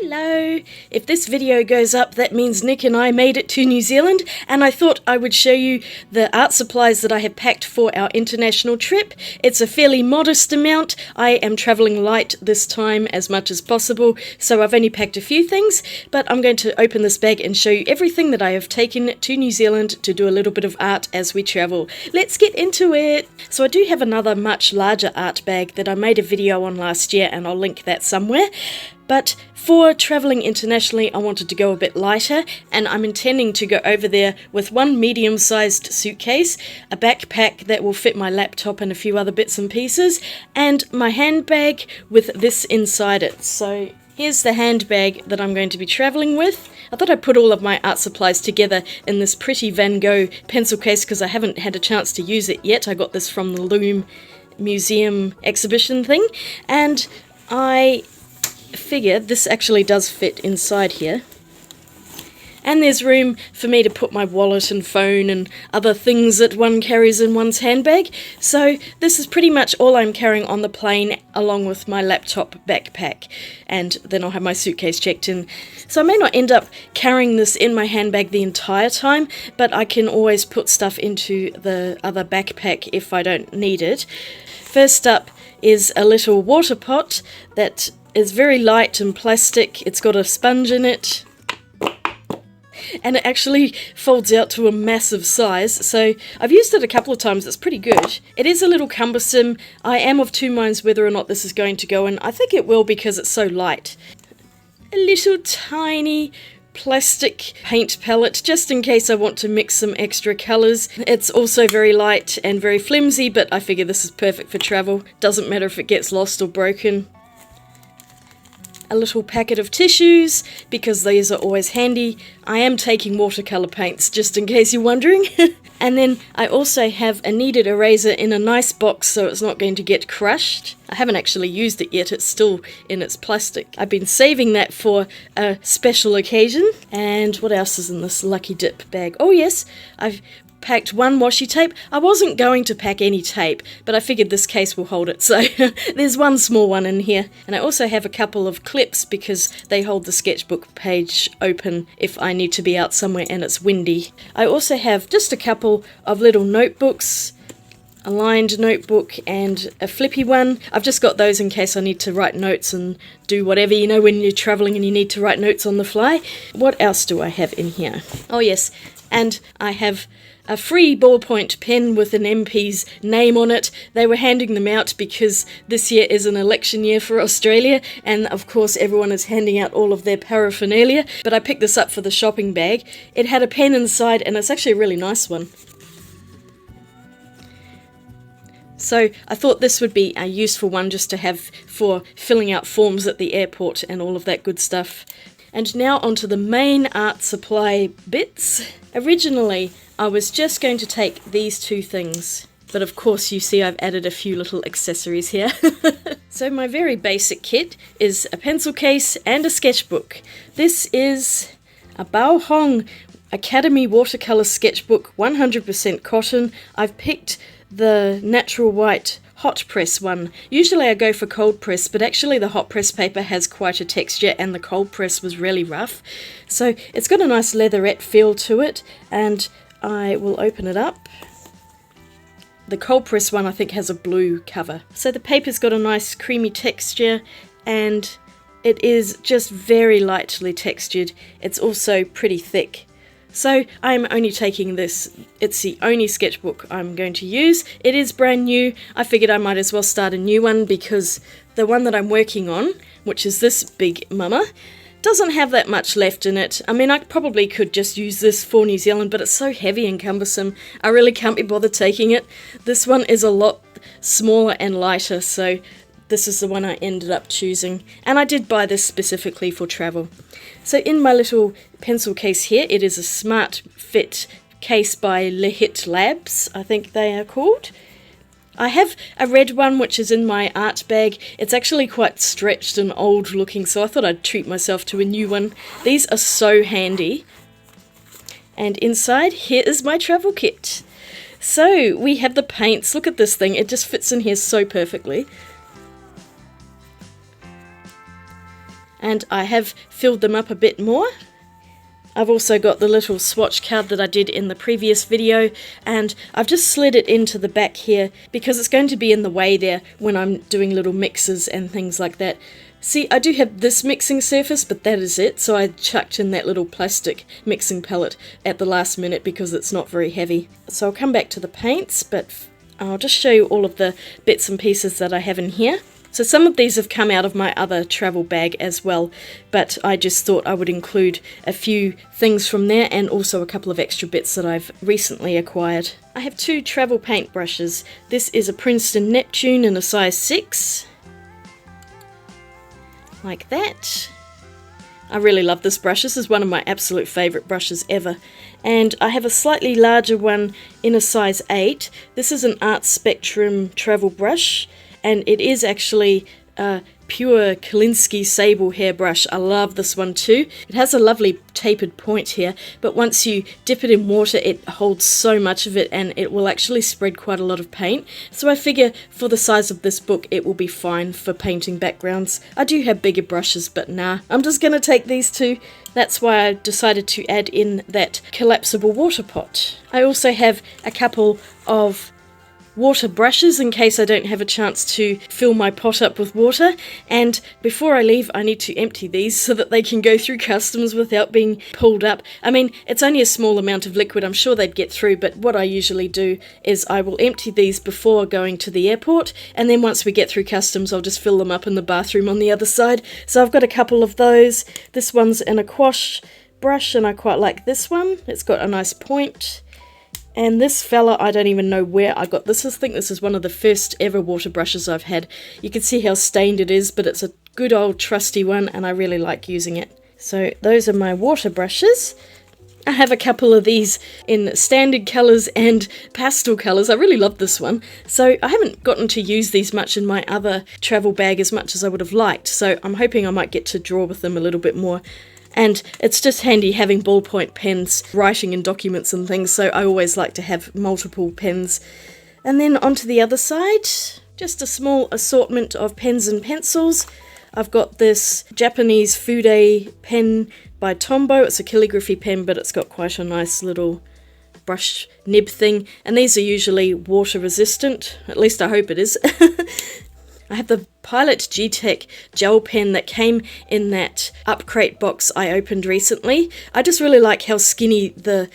Hello! If this video goes up, that means Nick and I made it to New Zealand, and I thought I would show you the art supplies that I have packed for our international trip. It's a fairly modest amount. I am travelling light this time as much as possible, so I've only packed a few things, but I'm going to open this bag and show you everything that I have taken to New Zealand to do a little bit of art as we travel. Let's get into it! So I do have another much larger art bag that I made a video on last year, and I'll link that somewhere. But for travelling internationally, I wanted to go a bit lighter, and I'm intending to go over there with one medium-sized suitcase, a backpack that will fit my laptop and a few other bits and pieces, and my handbag with this inside it. So here's the handbag that I'm going to be travelling with. I thought I'd put all of my art supplies together in this pretty Van Gogh pencil case because I haven't had a chance to use it yet. I got this from the Loom Museum exhibition thing, and I figured this actually does fit inside here. And there's room for me to put my wallet and phone and other things that one carries in one's handbag. So this is pretty much all I'm carrying on the plane, along with my laptop backpack. And then I'll have my suitcase checked in. So I may not end up carrying this in my handbag the entire time, but I can always put stuff into the other backpack if I don't need it. First up is a little water pot that is very light and plastic. It's got a sponge in it, and it actually folds out to a massive size, so I've used it a couple of times. It's pretty good. It is a little cumbersome. I am of two minds whether or not this is going to go in. I think it will because it's so light. A little tiny plastic paint palette just in case I want to mix some extra colours. It's also very light and very flimsy, but I figure this is perfect for travel. Doesn't matter if it gets lost or broken. A little packet of tissues, because these are always handy. I am taking watercolour paints, just in case you're wondering. And then I also have a kneaded eraser in a nice box so it's not going to get crushed. I haven't actually used it yet, it's still in its plastic. I've been saving that for a special occasion. And what else is in this lucky dip bag? Oh yes, I've packed one washi tape. I wasn't going to pack any tape, but I figured this case will hold it, so there's one small one in here. And I also have a couple of clips because they hold the sketchbook page open if I need to be out somewhere and it's windy. I also have just a couple of little notebooks, a lined notebook and a flippy one. I've just got those in case I need to write notes and do whatever, you know, when you're traveling and you need to write notes on the fly. What else do I have in here? Oh yes, and I have a free ballpoint pen with an MP's name on it. They were handing them out because this year is an election year for Australia, and of course everyone is handing out all of their paraphernalia, but I picked this up for the shopping bag. It had a pen inside, and it's actually a really nice one. So I thought this would be a useful one just to have for filling out forms at the airport and all of that good stuff. And now onto the main art supply bits. Originally, I was just going to take these two things, but of course you see I've added a few little accessories here. So my very basic kit is a pencil case and a sketchbook. This is a Bao Hong Academy watercolour sketchbook, 100% cotton. I've picked the natural white hot press one. Usually I go for cold press, but actually the hot press paper has quite a texture and the cold press was really rough. So it's got a nice leatherette feel to it, and I will open it up. The cold press one I think has a blue cover. So the paper's got a nice creamy texture, and it is just very lightly textured. It's also pretty thick. So I'm only taking this. It's the only sketchbook I'm going to use. It is brand new. I figured I might as well start a new one because the one that I'm working on, which is this big mama, doesn't have that much left in it. I mean, I probably could just use this for New Zealand, but it's so heavy and cumbersome. I really can't be bothered taking it. This one is a lot smaller and lighter, so this is the one I ended up choosing. And I did buy this specifically for travel. So in my little pencil case here, it is a Smart Fit case by Lehit Labs, I think they are called. I have a red one which is in my art bag. It's actually quite stretched and old looking, so I thought I'd treat myself to a new one. These are so handy. And inside, here is my travel kit. So we have the paints. Look at this thing, it just fits in here so perfectly. and I have filled them up a bit more. I've also got the little swatch card that I did in the previous video, and I've just slid it into the back here because it's going to be in the way there when I'm doing little mixes and things like that. See, I do have this mixing surface, but that is it, so I chucked in that little plastic mixing pellet at the last minute because it's not very heavy. So I'll come back to the paints, but I'll just show you all of the bits and pieces that I have in here. So some of these have come out of my other travel bag as well, but I just thought I would include a few things from there and also a couple of extra bits that I've recently acquired. I have 2 travel paint brushes. This is a Princeton Neptune in a size 6. Like that. I really love this brush. This is one of my absolute favourite brushes ever. And I have a slightly larger one in a size 8. This is an Art Spectrum travel brush, and it is actually a pure Kolinsky sable hairbrush. I love this one too. It has a lovely tapered point here, but once you dip it in water, it holds so much of it and it will actually spread quite a lot of paint. So I figure for the size of this book, it will be fine for painting backgrounds. I do have bigger brushes, but nah, I'm just going to take these 2. That's why I decided to add in that collapsible water pot. I also have a couple of water brushes in case I don't have a chance to fill my pot up with water, and before I leave I need to empty these so that they can go through customs without being pulled up. I mean, it's only a small amount of liquid, I'm sure they'd get through, but what I usually do is I will empty these before going to the airport, and then once we get through customs I'll just fill them up in the bathroom on the other side. So I've got a couple of those. This one's in a gouache brush and I quite like this one. It's got a nice point. And this fella, I don't even know where I got this. I think this is one of the first ever water brushes I've had. You can see how stained it is, but it's a good old trusty one and I really like using it. So those are my water brushes. I have a couple of these in standard colours and pastel colours. I really love this one. So I haven't gotten to use these much in my other travel bag as much as I would have liked. So I'm hoping I might get to draw with them a little bit more. And it's just handy having ballpoint pens, writing in documents and things, so I always like to have multiple pens. And then onto the other side, just a small assortment of pens and pencils. I've got this Japanese Fude pen by Tombow. It's a calligraphy pen, but it's got quite a nice little brush nib thing. And these are usually water resistant, at least I hope it is. I have the Pilot G-Tech gel pen that came in that up crate box I opened recently. I just really like how skinny the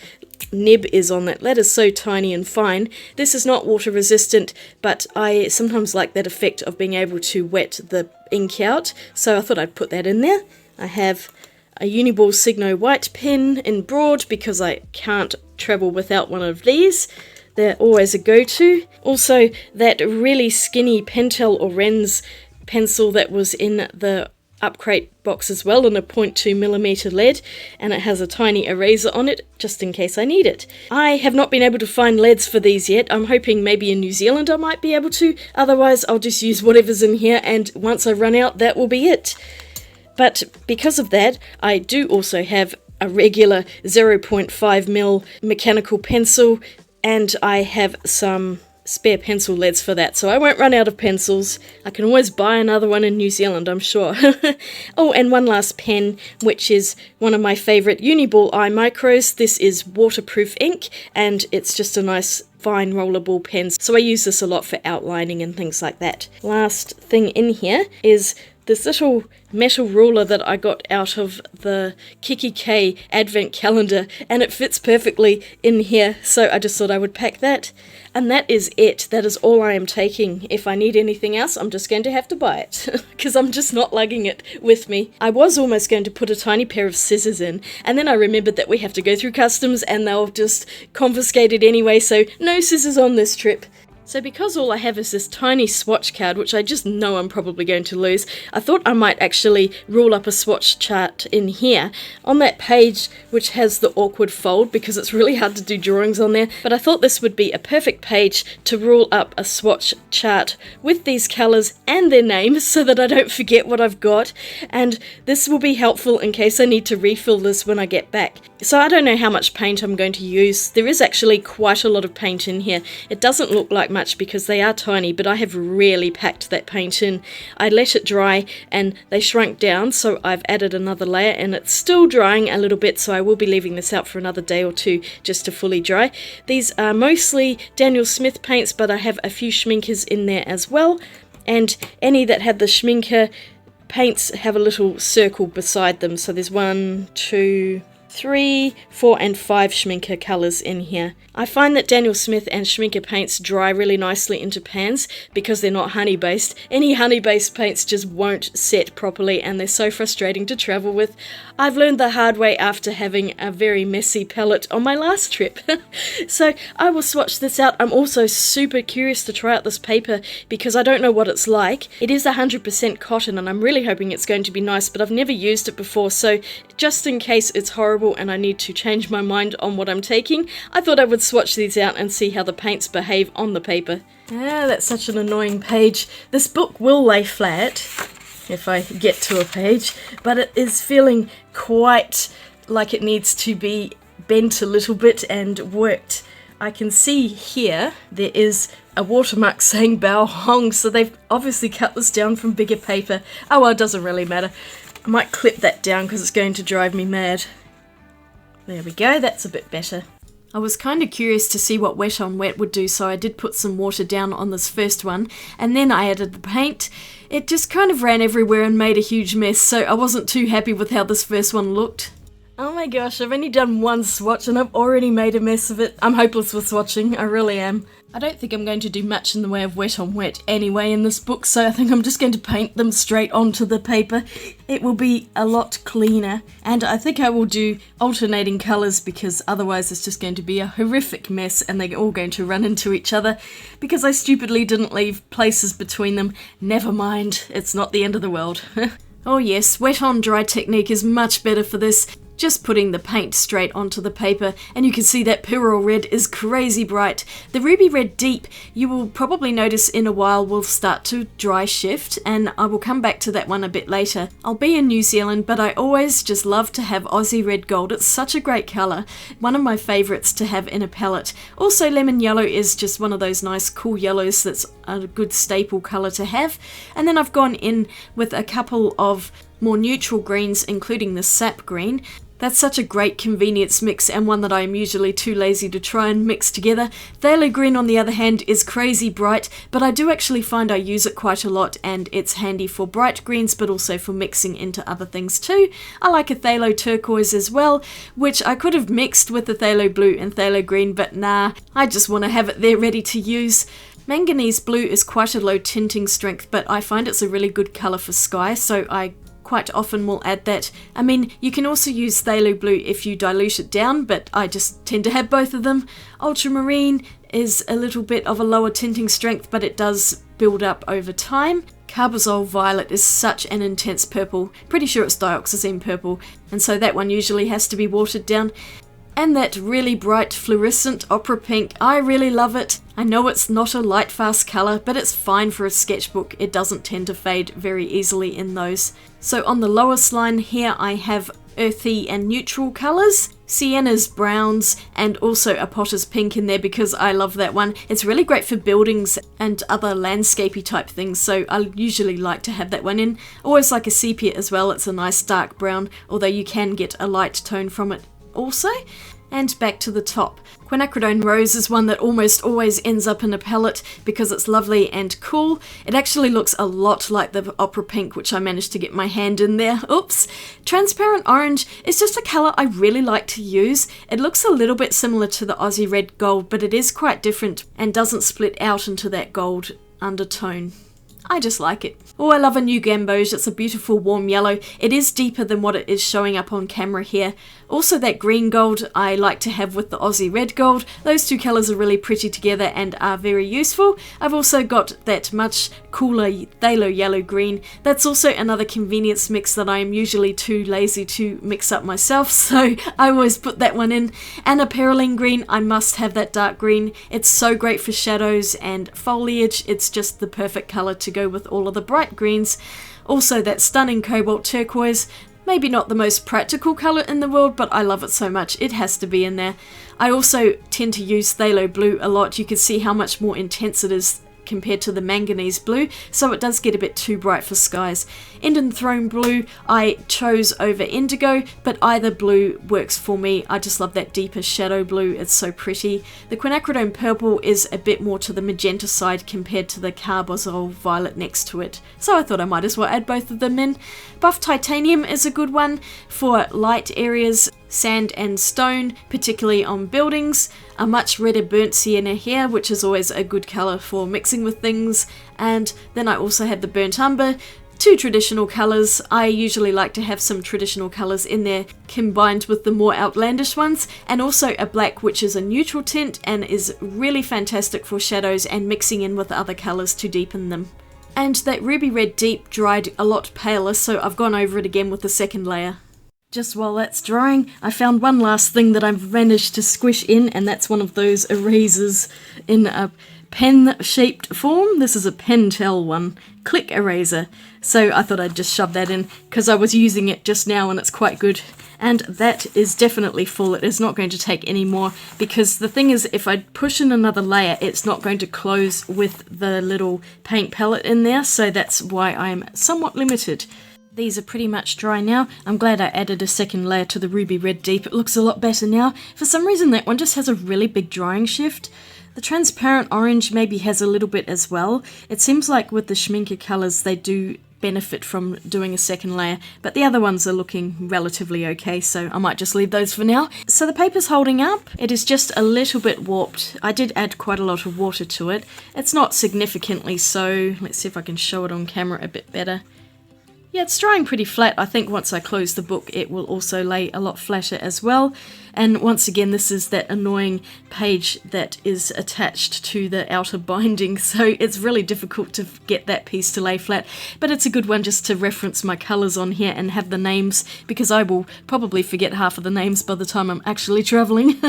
nib is on that. That is so tiny and fine. This is not water resistant, but I sometimes like that effect of being able to wet the ink out, so I thought I'd put that in there. I have a Uniball Signo white pen in broad because I can't travel without one of these. They're always a go-to. Also, that really skinny Pentel Orenz pencil that was in the upcrate box as well, in a 0.2mm lead, and it has a tiny eraser on it just in case I need it. I have not been able to find leads for these yet. I'm hoping maybe in New Zealand I might be able to. Otherwise, I'll just use whatever's in here, and once I run out, that will be it. But because of that, I do also have a regular 0.5mm mechanical pencil, and I have some spare pencil leads for that, so I won't run out of pencils. I can always buy another one in New Zealand, I'm sure. Oh, and one last pen, which is one of my favourite Uniball Eye Micros. This is waterproof ink, and it's just a nice fine rollerball pen, so I use this a lot for outlining and things like that. Last thing in here is this little metal ruler that I got out of the Kiki K advent calendar, and it fits perfectly in here, so I just thought I would pack that. And that is it. That is all I am taking. If I need anything else, I'm just going to have to buy it, because I'm just not lugging it with me. I was almost going to put a tiny pair of scissors in, and then I remembered that we have to go through customs and they'll just confiscate it anyway, so no scissors on this trip. So because all I have is this tiny swatch card, which I just know I'm probably going to lose, I thought I might actually rule up a swatch chart in here on that page which has the awkward fold, because it's really hard to do drawings on there, but I thought this would be a perfect page to rule up a swatch chart with these colours and their names so that I don't forget what I've got, and this will be helpful in case I need to refill this when I get back. So I don't know how much paint I'm going to use. There is actually quite a lot of paint in here. It doesn't look like much much because they are tiny, but I have really packed that paint in. I let it dry and they shrunk down, so I've added another layer and it's still drying a little bit, so I will be leaving this out for another day or two just to fully dry. These are mostly Daniel Smith paints, but I have a few Schminkers in there as well, and any that had the Schminker paints have a little circle beside them, so there's 1, 2, 3, 4 and 5 Schminker colours in here. I find that Daniel Smith and Schminker paints dry really nicely into pans because they're not honey based. Any honey based paints just won't set properly and they're so frustrating to travel with. I've learned the hard way after having a very messy palette on my last trip. So I will swatch this out. I'm also super curious to try out this paper because I don't know what it's like. It is 100% cotton and I'm really hoping it's going to be nice, but I've never used it before, so just in case it's horrible and I need to change my mind on what I'm taking, I thought I would swatch these out and see how the paints behave on the paper. Ah, that's such an annoying page. This book will lay flat if I get to a page, but it is feeling quite like it needs to be bent a little bit and worked. I can see here there is a watermark saying Bao Hong, so they've obviously cut this down from bigger paper. Oh well, it doesn't really matter. I might clip that down because it's going to drive me mad. There we go, that's a bit better. I was kind of curious to see what wet on wet would do, so I did put some water down on this first one, and then I added the paint. It just kind of ran everywhere and made a huge mess, so I wasn't too happy with how this first one looked. Oh my gosh, I've only done one swatch and I've already made a mess of it. I'm hopeless with swatching, I really am. I don't think I'm going to do much in the way of wet on wet anyway in this book, so I think I'm just going to paint them straight onto the paper. It will be a lot cleaner, and I think I will do alternating colours because otherwise it's just going to be a horrific mess and they're all going to run into each other because I stupidly didn't leave places between them. Never mind, it's not the end of the world. Oh yes, wet on dry technique is much better for this. Just putting the paint straight onto the paper, and you can see that Pearl Red is crazy bright. The Ruby Red Deep, you will probably notice in a while, will start to dry shift, and I will come back to that one a bit later. I'll be in New Zealand, but I always just love to have Aussie Red Gold. It's such a great colour, one of my favourites to have in a palette. Also, Lemon Yellow is just one of those nice cool yellows that's a good staple colour to have. And then I've gone in with a couple of more neutral greens, including the sap green. That's such a great convenience mix and one that I am usually too lazy to try and mix together. Phthalo green on the other hand is crazy bright, but I do actually find I use it quite a lot and it's handy for bright greens but also for mixing into other things too. I like a phthalo turquoise as well, which I could have mixed with the phthalo blue and phthalo green, but nah, I just want to have it there ready to use. Manganese blue is quite a low tinting strength, but I find it's a really good colour for sky, so I quite often will add that. I mean, you can also use phthalo blue if you dilute it down, but I just tend to have both of them. Ultramarine is a little bit of a lower tinting strength, but it does build up over time. Carbazole Violet is such an intense purple. Pretty sure it's dioxazine purple, and so that one usually has to be watered down. And that really bright fluorescent opera pink, I really love it. I know it's not a light fast colour, but it's fine for a sketchbook. It doesn't tend to fade very easily in those. So on the lowest line here I have earthy and neutral colours, siennas, browns, and also a potter's pink in there because I love that one. It's really great for buildings and other landscapey type things, so I usually like to have that one in. Always like a sepia as well, it's a nice dark brown, although you can get a light tone from it also. And back to the top. Quinacridone Rose is one that almost always ends up in a palette because it's lovely and cool. It actually looks a lot like the Opera Pink, which I managed to get my hand in there. Oops! Transparent Orange is just a colour I really like to use. It looks a little bit similar to the Aussie Red Gold, but it is quite different and doesn't split out into that gold undertone. I just like it. Oh, I love a new gamboge. It's a beautiful warm yellow. It is deeper than what it is showing up on camera here. Also that green gold I like to have with the Aussie Red Gold. Those two colours are really pretty together and are very useful. I've also got that much cooler phthalo yellow green. That's also another convenience mix that I am usually too lazy to mix up myself, so I always put that one in. And a perylene green, I must have that dark green. It's so great for shadows and foliage. It's just the perfect colour to go with all of the bright greens. Also that stunning cobalt turquoise. Maybe not the most practical colour in the world, but I love it so much. It has to be in there. I also tend to use phthalo blue a lot. You can see how much more intense it is compared to the manganese blue, so it does get a bit too bright for skies. Enden Throne blue I chose over indigo, but either blue works for me. I just love that deeper shadow blue, it's so pretty. The quinacridone purple is a bit more to the magenta side compared to the carbazole violet next to it, so I thought I might as well add both of them in. Buff titanium is a good one for light areas, sand and stone, particularly on buildings. A much redder burnt sienna here, which is always a good colour for mixing with things. And then I also have the burnt umber, two traditional colours. I usually like to have some traditional colours in there combined with the more outlandish ones, and also a black, which is a neutral tint and is really fantastic for shadows and mixing in with other colours to deepen them. And that ruby red deep dried a lot paler, so I've gone over it again with the second layer. Just while that's drying, I found one last thing that I've managed to squish in, and that's one of those erasers in a pen-shaped form. This is a Pentel one, Click Eraser. So I thought I'd just shove that in, because I was using it just now and it's quite good. And that is definitely full. It is not going to take any more, because the thing is, if I push in another layer, it's not going to close with the little paint palette in there, so that's why I'm somewhat limited. These are pretty much dry now. I'm glad I added a second layer to the ruby red deep. It looks a lot better now. For some reason that one just has a really big drying shift. The transparent orange maybe has a little bit as well. It seems like with the Schminke colours they do benefit from doing a second layer, but the other ones are looking relatively okay, so I might just leave those for now. So the paper's holding up. It is just a little bit warped. I did add quite a lot of water to it. It's not significantly so. Let's see if I can show it on camera a bit better. Yeah, it's drying pretty flat. I think once I close the book it will also lay a lot flatter as well. And once again, this is that annoying page that is attached to the outer binding, so it's really difficult to get that piece to lay flat. But it's a good one just to reference my colours on here and have the names, because I will probably forget half of the names by the time I'm actually travelling.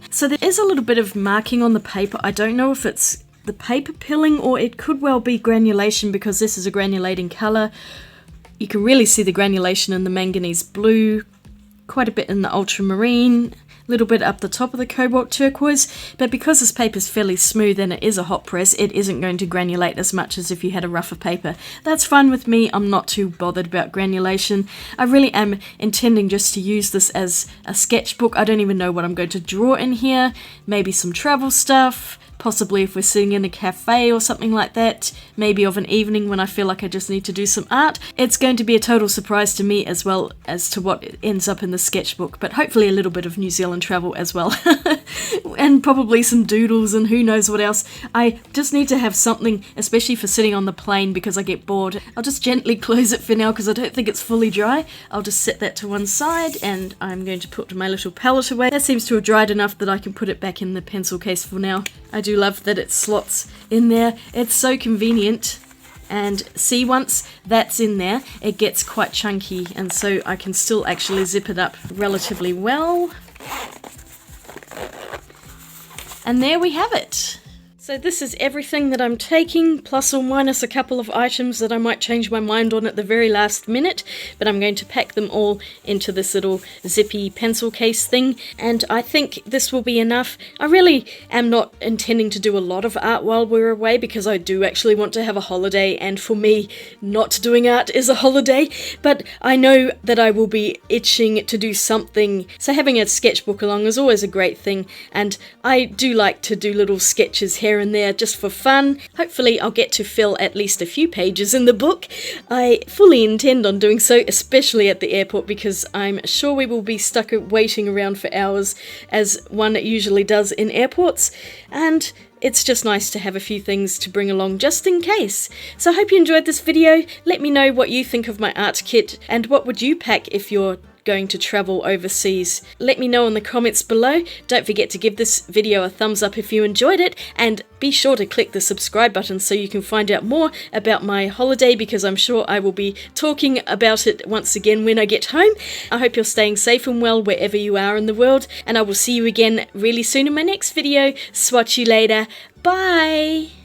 So there is a little bit of marking on the paper. I don't know if it's the paper pilling or it could well be granulation, because this is a granulating colour. You can really see the granulation in the manganese blue, quite a bit in the ultramarine, a little bit up the top of the cobalt turquoise, but because this paper is fairly smooth and it is a hot press, it isn't going to granulate as much as if you had a rougher paper. That's fine with me. I'm not too bothered about granulation. I really am intending just to use this as a sketchbook. I don't even know what I'm going to draw in here. Maybe some travel stuff. Possibly if we're sitting in a cafe or something like that, maybe of an evening when I feel like I just need to do some art. It's going to be a total surprise to me as well as to what ends up in the sketchbook, but hopefully a little bit of New Zealand travel as well. And probably some doodles and who knows what else. I just need to have something, especially for sitting on the plane, because I get bored. I'll just gently close it for now because I don't think it's fully dry. I'll just set that to one side and I'm going to put my little palette away. That seems to have dried enough that I can put it back in the pencil case for now. I do love that it slots in there. It's so convenient. And see, once that's in there, it gets quite chunky, and so I can still actually zip it up relatively well. And there we have it. So this is everything that I'm taking, plus or minus a couple of items that I might change my mind on at the very last minute, but I'm going to pack them all into this little zippy pencil case thing, and I think this will be enough. I really am not intending to do a lot of art while we're away, because I do actually want to have a holiday, and for me, not doing art is a holiday, but I know that I will be itching to do something, so having a sketchbook along is always a great thing, and I do like to do little sketches here and there just for fun. Hopefully I'll get to fill at least a few pages in the book. I fully intend on doing so, especially at the airport, because I'm sure we will be stuck waiting around for hours, as one usually does in airports, and it's just nice to have a few things to bring along just in case. So I hope you enjoyed this video. Let me know what you think of my art kit, and what would you pack if you're going to travel overseas. Let me know in the comments below. Don't forget to give this video a thumbs up if you enjoyed it, and be sure to click the subscribe button so you can find out more about my holiday, because I'm sure I will be talking about it once again when I get home. I hope you're staying safe and well wherever you are in the world, and I will see you again really soon in my next video. Swatch you later. Bye!